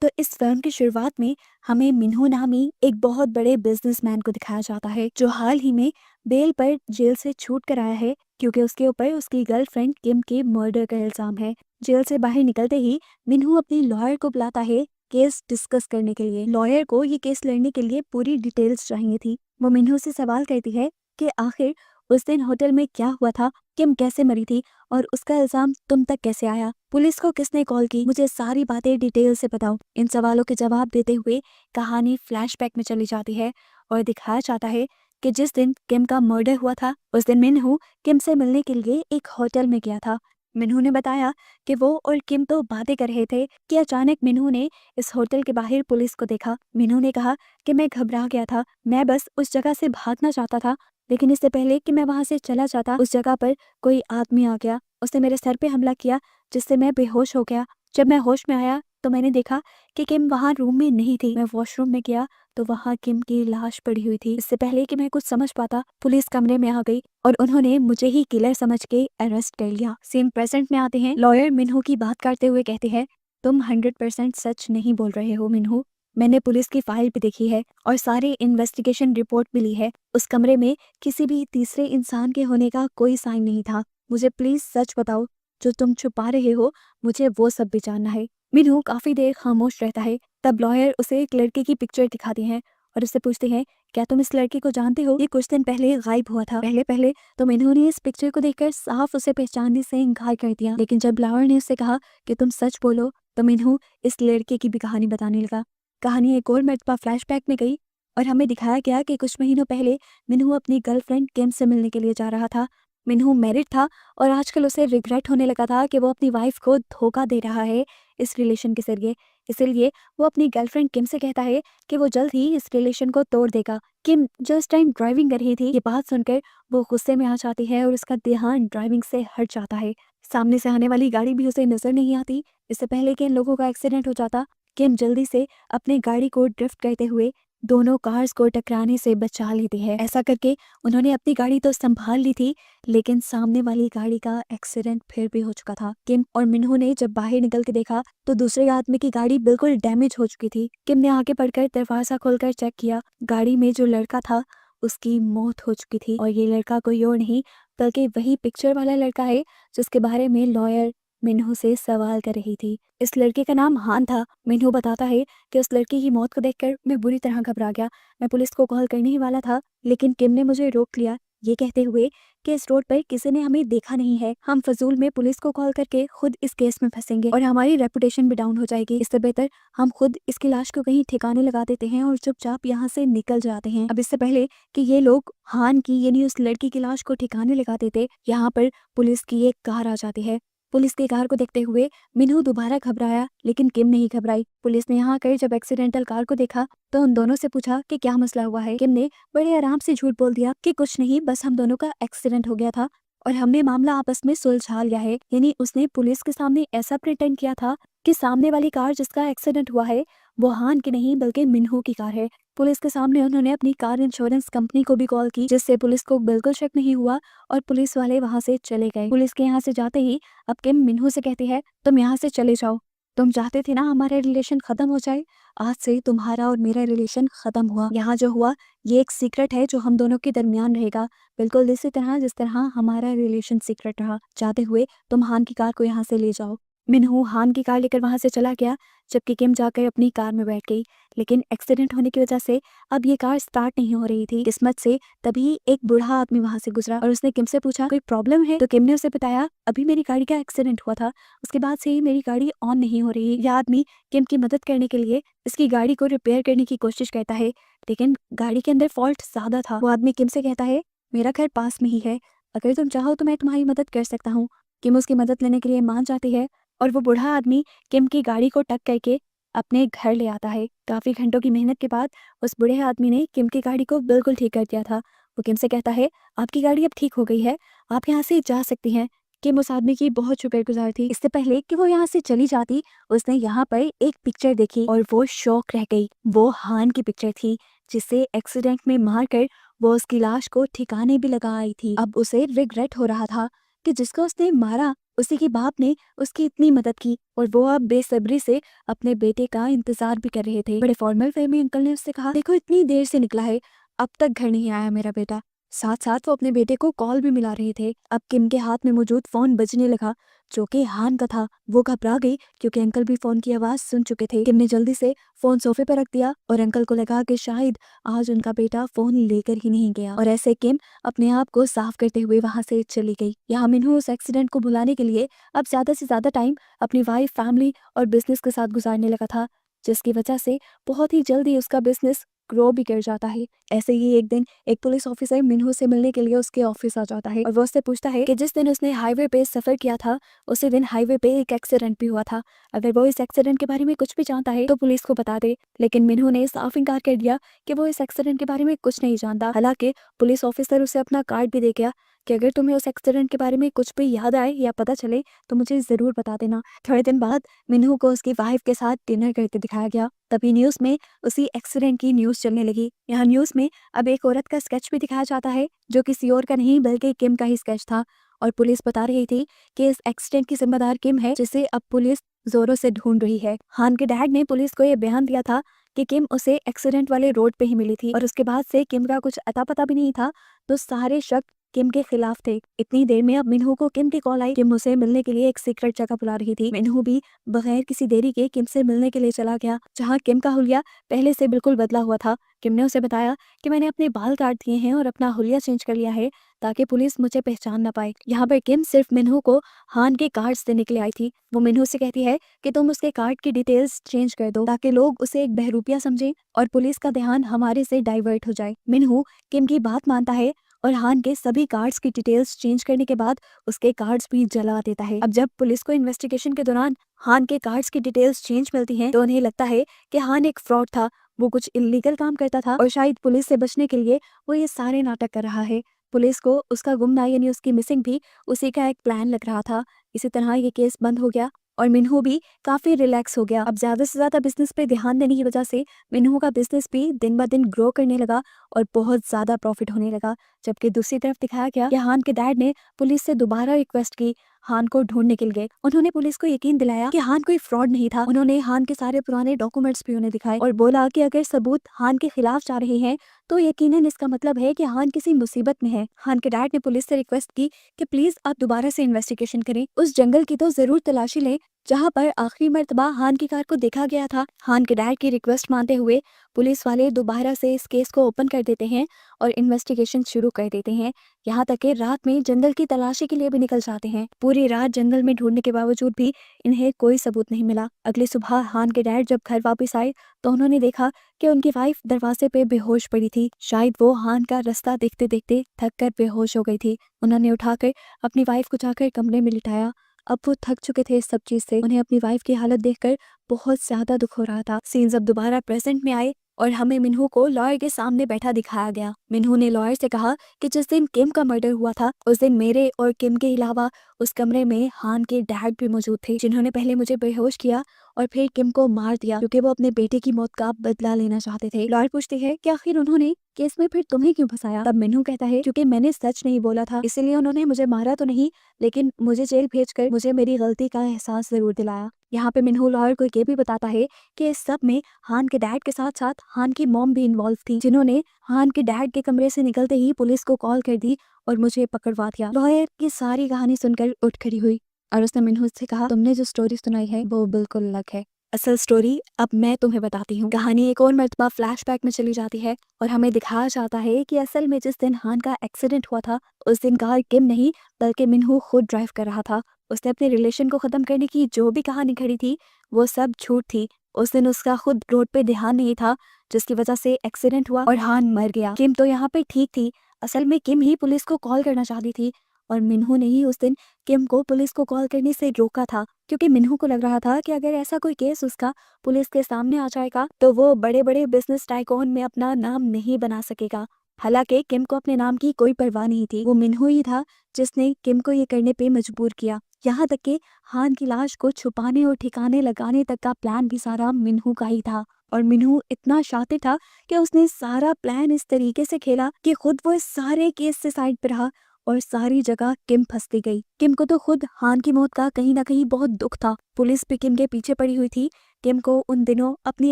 तो इस फिल्म की शुरुआत में हमें मिन्हो नामी एक बहुत बड़े बिजनेसमैन को दिखाया जाता है जो हाल ही में बेल पर जेल से छूट कर आया है क्योंकि उसके ऊपर उसकी गर्लफ्रेंड किम के मर्डर का इल्जाम है। जेल से बाहर निकलते ही मिन्हो अपनी लॉयर को बुलाता है केस डिस्कस करने के लिए। लॉयर को ये केस लड़ने के लिए पूरी डिटेल्स चाहिए थी। वो मिन्हो से सवाल करती है कि आखिर उस दिन होटल में क्या हुआ था, किम कैसे मरी थी और उसका इल्जाम तुम तक कैसे आया, पुलिस को किसने कॉल की, मुझे सारी बातें डिटेल से बताओ। इन सवालों के जवाब देते हुए कहानी फ्लैशबैक में चली जाती है और दिखाया जाता है कि जिस दिन किम का मर्डर हुआ था उस दिन मिन्हू किम से मिलने के लिए एक होटल में गया था। मिन्हू ने बताया कि वो और किम तो बातें कर रहे थे कि अचानक मिन्हू ने इस होटल के बाहर पुलिस को देखा। मिन्हू ने कहा कि मैं घबरा गया था, मैं बस उस जगह से भागना चाहता था, लेकिन इससे पहले कि मैं वहां से चला जाता उस जगह पर कोई आदमी आ गया। उसने मेरे सर पे हमला किया जिससे मैं बेहोश हो गया। जब मैं होश में आया तो मैंने देखा कि किम वहां रूम में नहीं थी। मैं वॉशरूम में गया तो वहां किम की लाश पड़ी हुई थी। इससे पहले कि मैं कुछ समझ पाता पुलिस कमरे में आ गई और उन्होंने मुझे ही किलर समझ के अरेस्ट कर लिया। सीन प्रेजेंट में आते हैं। लॉयर मिन्हू की बात करते हुए कहते हैं, तुम 100% सच नहीं बोल रहे हो मिन्हू, मैंने पुलिस की फाइल भी देखी है और सारे इन्वेस्टिगेशन रिपोर्ट भी ली है। उस कमरे में किसी भी तीसरे इंसान के होने का कोई साइन नहीं था। मुझे प्लीज सच बताओ, जो तुम छुपा रहे हो मुझे वो सब भी जानना है। मिन्हू काफी देर खामोश रहता है। तब लॉयर उसे एक लड़के की पिक्चर दिखाती हैं और उससे पूछते हैं, क्या तुम इस लड़के को जानते हो, ये कुछ दिन पहले गायब हुआ था। पहले पहले तो मिन्हू ने इस पिक्चर को देखकर साफ उसे पहचानने से इनकार कर दिया, लेकिन जब लॉयर ने उससे कहा कि तुम सच बोलो तो मिन्हू इस लड़के की भी कहानी बताने लगा। कहानी एक और मरतबा फ्लैशबैक में गई और हमें दिखाया गया कि कुछ महीनों पहले मिन्हू अपनी गर्लफ्रेंड किम से मिलने के लिए जा रहा था। मिन्हू मैरिड था और आजकल उसे रिग्रेट होने लगा था कि वो अपनी वाइफ को धोखा दे रहा है इस रिलेशन के जरिए। इसीलिए वो अपनी गर्लफ्रेंड किम से कहता है कि वो जल्द ही इस रिलेशन को तोड़ देगा। किम जो इस टाइम ड्राइविंग कर रही थी, ये बात सुनकर वो गुस्से में आ जाती है और उसका ध्यान ड्राइविंग से हट जाता है। सामने से आने वाली गाड़ी भी उसे नजर नहीं आती। इससे पहले कि इन लोगों का एक्सीडेंट हो जाता, किम जल्दी से अपने गाड़ी को ड्रिफ्ट करते हुए दोनों कार्स को टकराने से बचा लेती है। ऐसा करके उन्होंने अपनी गाड़ी तो संभाल ली थी, लेकिन सामने वाली गाड़ी का एक्सीडेंट फिर भी हो चुका था। किम और मिन्हू ने जब बाहर निकल के देखा तो दूसरे आदमी की गाड़ी बिल्कुल डैमेज हो चुकी थी। किम ने आगे बढ़कर दरवाजा खोलकर चेक किया। गाड़ी में जो लड़का था उसकी मौत हो चुकी थी और ये लड़का कोई और नहीं बल्कि वही पिक्चर वाला लड़का है जिसके बारे में लॉयर मिन्हू से सवाल कर रही थी। इस लड़के का नाम हान था। मिन्हू बताता है कि उस लड़के की मौत को देखकर मैं बुरी तरह घबरा गया। मैं पुलिस को कॉल करने ही वाला था, लेकिन किम ने मुझे रोक लिया, ये कहते हुए कि इस रोड पर किसी ने हमें देखा नहीं है। हम फजूल में पुलिस को कॉल करके खुद इस केस में फंसेंगे और हमारी रेपुटेशन भी डाउन हो जाएगी। इससे बेहतर हम खुद इसकी लाश को कहीं ठिकाने लगा देते हैं और चुपचाप यहाँ से निकल जाते हैं। अब इससे पहले कि ये लोग हान की यानी उस लड़की की लाश को ठिकाने लगा देते, यहाँ पर पुलिस की एक कार आ जाती है। पुलिस की कार को देखते हुए मिन्हू दोबारा घबराया, लेकिन किम नहीं घबराई। पुलिस ने यहाँ आकर जब एक्सीडेंटल कार को देखा तो उन दोनों से पूछा कि क्या मसला हुआ है। किम ने बड़े आराम से झूठ बोल दिया कि कुछ नहीं, बस हम दोनों का एक्सीडेंट हो गया था और हमने मामला आपस में सुलझा लिया है। यानी उसने पुलिस के सामने ऐसा प्रिटेंड किया था कि सामने वाली कार जिसका एक्सीडेंट हुआ है वो हान की नहीं बल्कि मिन्हू की कार है। पुलिस के सामने उन्होंने अपनी कार इंश्योरेंस कंपनी को भी कॉल की, जिससे पुलिस को बिल्कुल शक नहीं हुआ और पुलिस वाले वहां से चले गए। पुलिस के यहाँ से जाते ही अब किम मिन्हू से कहती है, तुम यहाँ से चले जाओ, तुम चाहते थे ना हमारा रिलेशन खत्म हो जाए, आज से तुम्हारा और मेरा रिलेशन खत्म हुआ। यहाँ जो हुआ ये एक सीक्रेट है जो हम दोनों के दरमियान रहेगा, बिल्कुल इसी तरह जिस तरह हमारा रिलेशन सीक्रेट रहा। जाते हुए तुम हान की कार को यहाँ से ले जाओ। मिन्हू हान की कार लेकर वहां से चला गया, जबकि किम जाकर अपनी कार में बैठ गई। लेकिन एक्सीडेंट होने की वजह से अब ये कार स्टार्ट नहीं हो रही थी। किस्मत से तभी एक बूढ़ा आदमी वहां से गुजरा और उसने किम से पूछा, कोई प्रॉब्लम है? तो किम ने उसे बताया, अभी मेरी गाड़ी का एक्सीडेंट हुआ था, उसके बाद से ही मेरी गाड़ी ऑन नहीं हो रही। यह आदमी किम की मदद करने के लिए इसकी गाड़ी को रिपेयर करने की कोशिश करता है, लेकिन गाड़ी के अंदर फॉल्ट ज्यादा था। वो आदमी किम से कहता है, मेरा घर पास में ही है, अगर तुम चाहो तो मैं तुम्हारी मदद कर सकता हूँ। किम उसकी मदद लेने के लिए मान जाती है और वो बूढ़ा आदमी किम की गाड़ी को टक करके अपने घर ले आता है। काफी घंटों की मेहनत के बाद उस बूढ़े आदमी ने किम की गाड़ी को बिल्कुल ठीक कर दिया था। वो किम से कहता है, आपकी गाड़ी अब ठीक हो गई है, आप यहाँ से जा सकती हैं। किम उस आदमी की बहुत शुक्रगुजार थी। इससे पहले कि वो यहाँ से चली जाती, उसने यहाँ पर एक पिक्चर देखी और वो शौक रह गई। वो हान की पिक्चर थी जिसे एक्सीडेंट में मारकर वो उसकी लाश को ठिकाने भी लगा आई थी। अब उसे रिग्रेट हो रहा था कि जिसको उसने मारा उसी के बाप ने उसकी इतनी मदद की और वो अब बेसब्री से अपने बेटे का इंतजार भी कर रहे थे। बड़े फॉर्मल वे में अंकल ने उससे कहा, देखो इतनी देर से निकला है, अब तक घर नहीं आया मेरा बेटा। साथ साथ वो अपने बेटे को कॉल भी मिला रहे थे। अब किम के हाथ में मौजूद फोन बजने लगा जो कि हान का था। वो घबरा गई क्योंकि अंकल भी फोन की आवाज सुन चुके थे। किम ने जल्दी से फोन सोफे पर रख दिया और अंकल को लगा कि शायद आज उनका बेटा फोन लेकर ही नहीं गया, और ऐसे किम अपने आप को साफ करते हुए वहां से चली गई। यहाँ मिन्हू उस एक्सीडेंट को भुलाने के लिए अब ज्यादा से ज्यादा टाइम अपनी वाइफ, फैमिली और बिजनेस के साथ गुजारने लगा था, जिसकी वजह से बहुत ही जल्दी उसका बिजनेस ग्रो भी कर जाता है। ऐसे ही एक दिन एक पुलिस ऑफिसर मिन्हू से मिलने के लिए उसके ऑफिस आ जाता है और वो उससे पूछता है कि जिस दिन उसने हाईवे पे सफर किया था उसी दिन हाईवे पे एक एक्सीडेंट भी हुआ था। अगर वो इस एक्सीडेंट के बारे में कुछ भी जानता है तो पुलिस को बता दे, लेकिन मिन्हू ने साफ इनकार कर दिया कि वो इस एक्सीडेंट के बारे में कुछ नहीं जानता। हालांकि पुलिस ऑफिसर उसे अपना कार्ड भी दे गया कि अगर तुम्हें उस एक्सीडेंट के बारे में कुछ भी याद आए या पता चले तो मुझे जरूर बता देना। थोड़े दिन बाद मिन्हू को उसकी वाइफ के साथ डिनर करते दिखाया गया। तभी न्यूज में उसी एक्सीडेंट की न्यूज चलने लगी। यहाँ न्यूज में अब एक औरत का स्केच भी दिखाया जाता है जो किसी और का नहीं बल्कि किम का ही स्केच था, और पुलिस बता रही थी कि इस एक्सीडेंट की जिम्मेदार किम है, जिसे अब पुलिस जोरों से ढूंढ रही है। हान के डैड ने पुलिस को यह बयान दिया था कि किम उसे एक्सीडेंट वाले रोड पे ही मिली थी और उसके बाद से किम का कुछ अता पता भी नहीं था, तो सारे शक किम के खिलाफ थे। इतनी देर में अब मिन्हू को किम की कॉल आई। किम उसे मिलने के लिए एक सीक्रेट जगह बुला रही थी। मिन्हू भी बगैर किसी देरी के किम से मिलने के लिए चला गया, जहाँ किम का हुलिया पहले से बिल्कुल बदला हुआ था। किम ने उसे बताया कि मैंने अपने बाल काट दिए हैं और अपना हुलिया चेंज कर लिया है ताकि पुलिस मुझे पहचान ना पाए। यहाँ पर किम सिर्फ मिन्हू को हान के कार्ड्स देने के लिए आई थी। वो मिन्हू से कहती है कि तुम उसके कार्ड की डिटेल्स चेंज कर दो ताकि लोग उसे एक बहरूपिया समझें और पुलिस का ध्यान हमारे से डाइवर्ट हो जाए। मिन्हू किम की बात मानता है और हान के सभी कार्ड्स की डिटेल्स चेंज करने के बाद उसके कार्ड्स भी जला देता है। अब जब पुलिस को इन्वेस्टिगेशन के दौरान हान के कार्ड्स की डिटेल्स चेंज मिलती हैं तो उन्हें लगता है कि हान एक फ्रॉड था, वो कुछ इलीगल काम करता था और शायद पुलिस से बचने के लिए वो ये सारे नाटक कर रहा है। पुलिस को उसका गुमना यानी उसकी मिसिंग भी उसी का एक प्लान लग रहा था। इसी तरह ये केस बंद हो गया और मिन्हू भी काफी रिलैक्स हो गया। अब ज्यादा से ज्यादा बिजनेस पे ध्यान देने की वजह से मिन्हू का बिजनेस भी दिन ब दिन ग्रो करने लगा और बहुत ज्यादा प्रॉफिट होने लगा। जबकि दूसरी तरफ दिखाया गया कि हान के डैड ने पुलिस से दोबारा रिक्वेस्ट की हान को ढूंढने के लिए। उन्होंने पुलिस को यकीन दिलाया कि हान कोई फ्रॉड नहीं था। उन्होंने हान के सारे पुराने डॉक्यूमेंट्स भी उन्हें दिखाए और बोला कि अगर सबूत हान के खिलाफ जा रहे हैं तो यकीनन इसका मतलब है कि हान किसी मुसीबत में है। हान के डैड ने पुलिस से रिक्वेस्ट की कि प्लीज आप दोबारा से इन्वेस्टिगेशन करें, उस जंगल की तो जरूर तलाशी लें जहां पर आखिरी मर्तबा हान की कार को देखा गया था। हान के डैड की रिक्वेस्ट मानते हुए पुलिस वाले दोबारा से इस केस को ओपन कर देते हैं और इन्वेस्टिगेशन शुरू कर देते हैं। यहाँ तक कि रात में जंगल की तलाशी के लिए भी निकल जाते हैं। पूरी रात जंगल में ढूंढने के बावजूद भी इन्हें कोई सबूत नहीं मिला। अगली सुबह हान के डैड जब घर वापस आए तो उन्होंने देखा कि उनकी वाइफ दरवाजे पे बेहोश पड़ी थी। शायद वो हान का रास्ता देखते देखते थक कर बेहोश हो गई थी। उन्होंने उठाकर अपनी वाइफ को जाकर कमरे में लिटाया। अब वो थक चुके थे इस सब चीज से। उन्हें अपनी वाइफ की हालत देखकर बहुत ज्यादा दुख हो रहा था। सीन्स अब दोबारा प्रेजेंट में आए और हमें मिन्हू को लॉयर के सामने बैठा दिखाया गया। मिन्हू ने लॉयर से कहा कि जिस दिन किम का मर्डर हुआ था उस दिन मेरे और किम के अलावा उस कमरे में हान के डैड भी मौजूद थे, जिन्होंने पहले मुझे बेहोश किया और फिर किम को मार दिया क्योंकि वो अपने बेटे की मौत का बदला लेना चाहते थे। लॉयर पूछते हैं कि आखिर उन्होंने केस में फिर तुम्हें क्यों फंसाया? तब मिन्हू कहता है क्योंकि मैंने सच नहीं बोला था, इसीलिए उन्होंने मुझे मारा तो नहीं लेकिन मुझे जेल भेजकर मुझे मेरी गलती का एहसास जरूर दिलाया। यहाँ पे मिन्हू लॉयर को ये भी बताता है कि इस सब में हान के डैड के साथ साथ हान की मॉम भी इन्वॉल्व थी, जिन्होंने हान के डैड के कमरे से निकलते ही पुलिस को कॉल कर दी और मुझे पकड़वा दिया। लॉयर की सारी कहानी सुनकर उठ खड़ी हुई और उसने मिन्हू से कहा, तुमने जो स्टोरी सुनाई है वो बिल्कुल अलग है। असल स्टोरी अब मैं तुम्हें बताती हूँ। कहानी एक और मर्तबा फ्लैशबैक में चली जाती है और हमें दिखाया जाता है कि असल में जिस दिन हान का एक्सीडेंट हुआ था उस दिन कार किम नहीं बल्कि मिन्हू खुद ड्राइव कर रहा था। उसने अपने रिलेशन को खत्म करने की जो भी कहानी खड़ी थी वो सब झूठ थी। उस दिन उसका खुद रोड पे ध्यान नहीं था जिसकी वजह से एक्सीडेंट हुआ और हान मर गया। किम तो यहाँ पे ठीक थी। असल में किम ही पुलिस को कॉल करना चाहती थी और मिन्हू ने ही उस दिन किम को पुलिस को कॉल करने से रोका था, क्योंकि मिन्हू को लग रहा था कि अगर ऐसा कोई केस उसका पुलिस के सामने आ जाएगा तो वो बड़े बड़े बिजनेस टाइकून में अपना नाम नहीं बना सकेगा। हालांकि किम को अपने नाम की कोई परवाह नहीं थी। वो मिन्हू ही था जिसने किम को ये करने पे मजबूर किया। यहाँ तक कि हान की लाश को छुपाने और ठिकाने लगाने तक का प्लान भी सारा मिन्हू का ही था। और मिन्हू इतना शातिर था कि उसने सारा प्लान इस तरीके से खेला कि खुद वो इस सारे केस से साइड पे रहा और सारी जगह किम फंसती गई। किम को तो खुद हान की मौत का कहीं ना कहीं बहुत दुख था। पुलिस भी किम के पीछे पड़ी हुई थी। किम को उन दिनों अपनी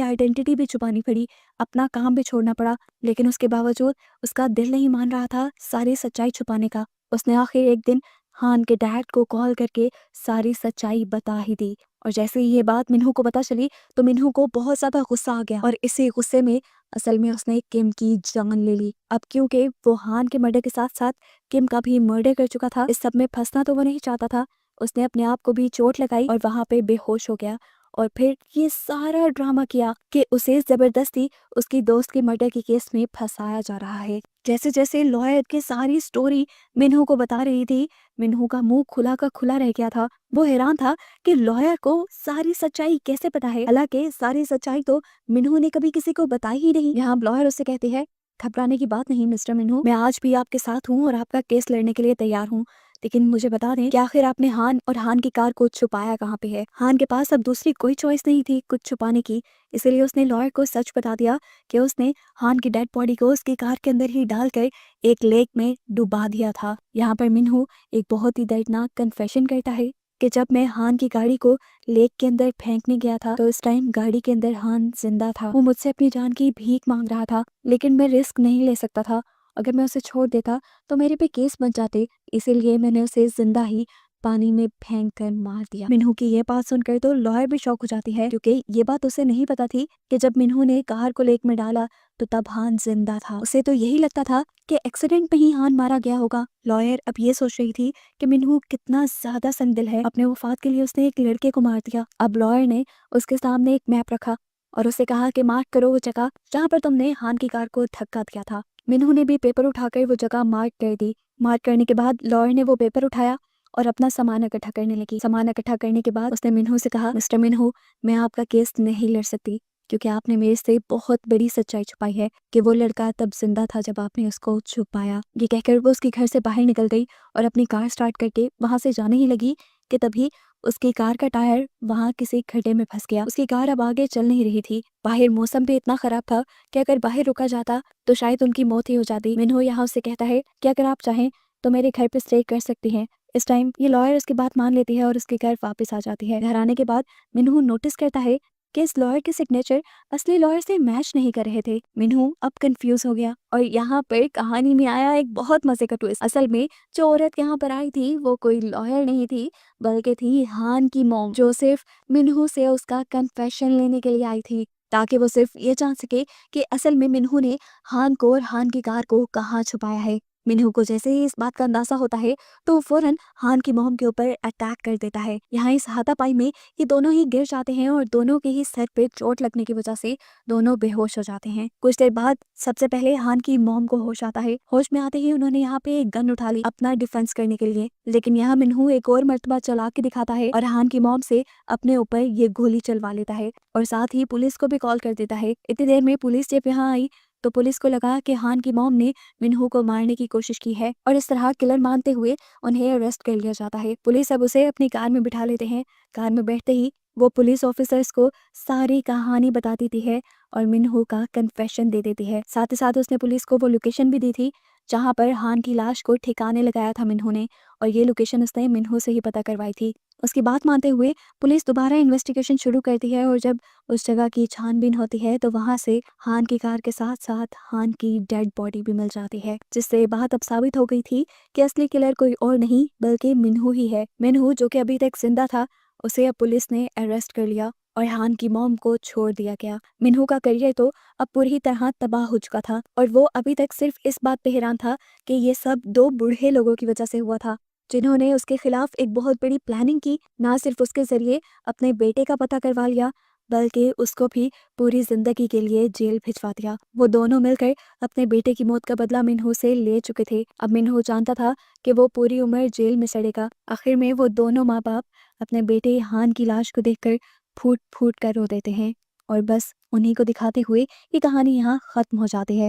आइडेंटिटी भी छुपानी पड़ी, अपना काम भी छोड़ना पड़ा, लेकिन उसके बावजूद उसका दिल नहीं मान रहा था सारी सच्चाई छुपाने का। उसने आखिर एक दिन हान के डैड को कॉल करके सारी सच्चाई बता ही दी। और जैसे ही ये बात मिन्हू को पता चली तो मिन्हू को बहुत ज्यादा गुस्सा आ गया और इसी गुस्से में असल में उसने किम की जान ले ली। अब क्योंकि वो हान के मर्डर के साथ साथ किम का भी मर्डर कर चुका था, इस सब में फंसना तो वो नहीं चाहता था। उसने अपने आप को भी चोट लगाई और वहां पे बेहोश हो गया और फिर ये सारा ड्रामा किया कि उसे जबरदस्ती उसकी दोस्त के मर्डर के केस में फंसाया जा रहा है। जैसे जैसे लॉयर की सारी स्टोरी मिन्हू को बता रही थी, मिन्हू का मुंह खुला का खुला रह गया था। वो हैरान था कि लॉयर को सारी सच्चाई कैसे पता है, हालांकि सारी सच्चाई तो मिन्हू ने कभी किसी को बताई ही नहीं। यहाँ लॉयर उससे कहती है, घबराने की बात नहीं मिस्टर मिन्हू, मैं आज भी आपके साथ हूँ और आपका केस लड़ने के लिए तैयार हूँ। लेकिन मुझे बता दें कि आखिर आपने हान और हान की कार को छुपाया कहाँ पे है। हान के पास अब दूसरी कोई चॉइस नहीं थी कुछ छुपाने की, इसीलिए उसने लॉयर को सच बता दिया कि उसने हान की डेड बॉडी को उसकी कार के अंदर ही डालकर एक लेक में डुबा दिया था। यहाँ पर मिन्हू एक बहुत ही दर्दनाक कन्फेशन करता है कि जब मैं हान की गाड़ी को लेक के अंदर फेंकने गया था तो उस टाइम गाड़ी के अंदर हान जिंदा था। वो मुझसे अपनी जान की भीख मांग रहा था, लेकिन मैं रिस्क नहीं ले सकता था। अगर मैं उसे छोड़ देता तो मेरे पे केस बन जाते, इसीलिए मैंने उसे जिंदा ही पानी में फेंक कर मार दिया। मिन्हू की ये बात सुनकर तो लॉयर भी शॉक हो जाती है, क्योंकि ये बात उसे नहीं पता थी कि जब मिन्हू ने कार को लेक में डाला तो तब हान जिंदा था। उसे तो यही लगता था कि एक्सीडेंट में ही हान मारा गया होगा। लॉयर अब ये सोच रही थी कि मिन्हू कितना ज्यादा संदिल है, अपने वफात के लिए उसने एक लड़के को मार दिया। अब लॉयर ने उसके सामने एक मैप रखा और उसे कहा कि मार्क करो वो जगह जहाँ पर तुमने हान की कार को धक्का दिया था। मिन्हू ने भी पेपर उठाकर वो जगह मार्क कर दी। मार्क करने के बाद लॉयर ने वो पेपर उठाया और अपना सामान इकट्ठा करने लगी। सामान इकट्ठा करने के बाद उसने मिन्हू से कहा, मिस्टर मिन्हू, मैं आपका केस नहीं लड़ सकती क्योंकि आपने मेरे से बहुत बड़ी सच्चाई छुपाई है कि वो लड़का तब जिंदा था जब आपने उसको छुपाया। ये कहकर वो उसके घर से बाहर निकल गई और अपनी कार स्टार्ट करके वहां से जाने ही लगी कि तभी उसकी कार का टायर वहां किसी खड्डे में फंस गया। उसकी कार अब आगे चल नहीं रही थी। बाहर मौसम भी इतना खराब था कि अगर बाहर रुका जाता तो शायद उनकी मौत ही हो जाती। मिन्हू यहाँ उससे कहता है कि अगर आप चाहें तो मेरे घर पे स्टे कर सकती हैं। इस टाइम ये लॉयर उसकी बात मान लेती है और उसके घर वापस आ जाती है। घर आने के बाद मिन्हू नोटिस करता है कि इस लॉयर के सिग्नेचर असली लॉयर से मैच नहीं कर रहे थे। मिन्हू अब कंफ्यूज हो गया और यहाँ पर कहानी में आया एक बहुत मजे का ट्विस्ट। असल में जो औरत यहाँ पर आई थी वो कोई लॉयर नहीं थी, बल्कि थी हान की मॉम, जो सिर्फ मिन्हू से उसका कन्फेशन लेने के लिए आई थी, ताकि वो सिर्फ ये जान सके कि असल में मिन्हू ने हान को और हान की कार को कहाँ छुपाया है। मिन्हू को जैसे ही इस बात का अंदाजा होता है तो वो फौरन हान की मोम के ऊपर अटैक कर देता है। यहाँ इस हाथापाई में ये दोनों ही गिर जाते हैं और दोनों के ही सर पे चोट लगने की वजह से दोनों बेहोश हो जाते हैं। कुछ देर बाद सबसे पहले हान की मोम को होश आता है। होश में आते ही उन्होंने यहाँ पे एक गन उठा ली अपना डिफेंस करने के लिए, लेकिन यहाँ मिन्हू एक और मर्तबा चला के दिखाता है और हान की मोम से अपने ऊपर ये गोली चलवा लेता है और साथ ही पुलिस को भी कॉल कर देता है। इतनी देर में पुलिस जब यहाँ आई तो पुलिस को लगा कि हान की मॉम ने मिन्हू को मारने की कोशिश की है और इस तरह किलर मानते हुए उन्हें अरेस्ट कर लिया जाता है। पुलिस अब उसे अपनी कार में बिठा लेते हैं। कार में बैठते ही वो पुलिस ऑफिसर्स को सारी कहानी बता देती है और मिन्हू का कन्फेशन दे देती है। साथ ही साथ उसने पुलिस को वो लोकेशन भी दी थी जहाँ पर हान की लाश को ठिकाने लगाया था मिन्हू ने, और ये लोकेशन उसने मिन्हू से ही पता करवाई थी। उसकी बात मानते हुए पुलिस दोबारा इन्वेस्टिगेशन शुरू करती है और जब उस जगह की छानबीन होती है तो वहां से हान की कार के साथ साथ हान की डेड बॉडी भी मिल जाती है, जिससे बात अब साबित हो गई थी कि असली किलर कोई और नहीं बल्कि मिन्हू ही है। मिन्हू जो कि अभी तक जिंदा था उसे अब पुलिस ने अरेस्ट कर लिया और हान की मॉम को छोड़ दिया गया। मिन्हू का करियर तो अब पूरी तरह तबाह हो चुका था और वो अभी तक सिर्फ इस बात पे हैरान था कि ये सब दो बूढ़े लोगों की वजह से हुआ था, जिन्होंने उसके खिलाफ एक बहुत बड़ी प्लानिंग की। ना सिर्फ उसके जरिए अपने बेटे का पता करवा लिया बल्कि उसको भी पूरी जिंदगी के लिए जेल भिजवा दिया। वो दोनों मिलकर अपने बेटे की मौत का बदला मिन्हू से ले चुके थे। अब मिन्हू जानता था कि वो पूरी उम्र जेल में सड़ेगा। आखिर में वो दोनों माँ बाप अपने बेटे हान की लाश को देखकर फूट फूट कर रो देते हैं और बस उन्हीं को दिखाते हुए ये कहानी यहाँ खत्म हो जाती है।